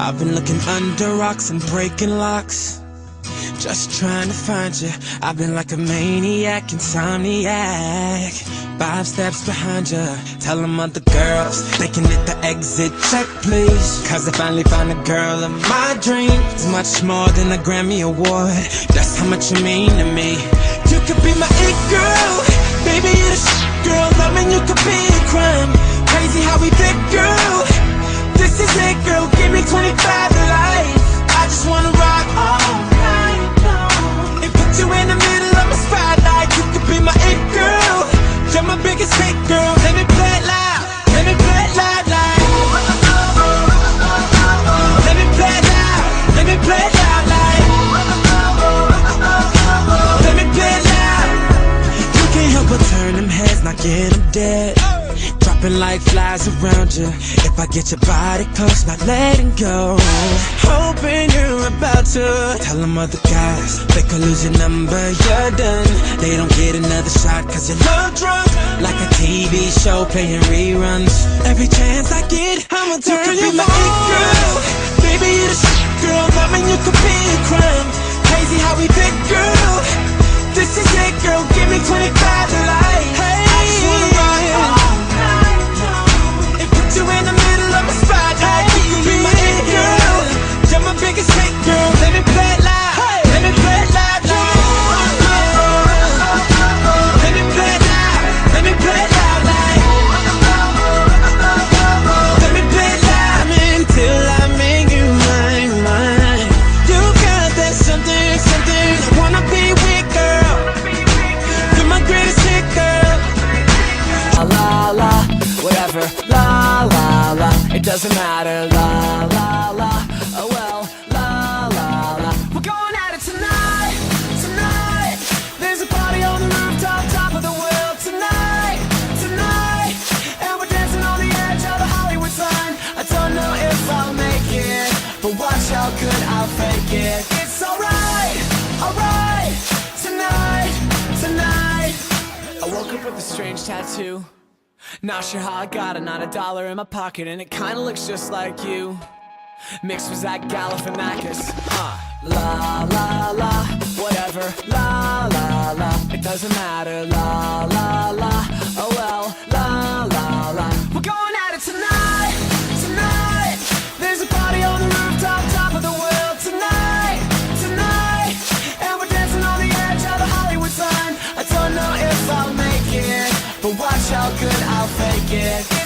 I've been looking under rocks and breaking locks, just trying to find you. I've been like a maniac, insomniac, 5 steps behind you. Tell them other girls they can hit the exit check, please. Cause I finally found a girl of my dreams. Much more than a Grammy award, that's how much you mean to me. You could be my it girl, baby, you're the shit girl. Loving you could be a crime. Crazy how we fit, girl. This is it, girl. Give me 25 to life. I just wanna rock all night long and put you in the middle of my spotlight. You could be my it girl. You're my biggest hit, girl. Let me play it loud. Let me play it loud, like. Let me play it loud. Let me play it loud, like. Let me play it loud. You can't help but turn them heads, not get them dead. Dropping like flies around you. If I get your body close, not letting go. Hoping you're about to tell them other guys they could lose your number, you're done. They don't get another shot cause you're love drunk, like a TV show playing reruns. Every chance I get, I'ma turn you my it girl. Baby, you're the shit girl. Loving you could be a crime. Crazy how we fit, girl. This is it, girl. Give me 25 to life. Hey, I just wanna rock all night long and put you in the middle of my spotlight. You can be my it girl. You're my biggest hit, girl. Let me play it loud. Let me play it loud, like. Let me play it loud. Let me play it loud, like. Let me play it loud until I make you mine. You got that something, something I wanna be with, girl. You're my greatest hit, girl. La la, whatever, la la la, it doesn't matter, la la la, oh well, la la la. We're going at it tonight, tonight. There's a party on the rooftop, top of the world tonight, tonight. And we're dancing on the edge of the Hollywood sign. I don't know if I'll make it, but watch how good I'll fake it. It's alright, tonight, tonight. I woke up with a strange tattoo. Not sure how I got it, not $1 in my pocket, and it kinda looks just like you. Mixed with Zach Galifianakis. La la la, whatever, la la la, it doesn't matter, la la la, oh well, la la la. We're going at it tonight, tonight. There's a party on the rooftop, top of the world tonight, tonight. And we're dancing on the edge of the Hollywood sign. I don't know if I'll make it, but watch how good I'll fake it.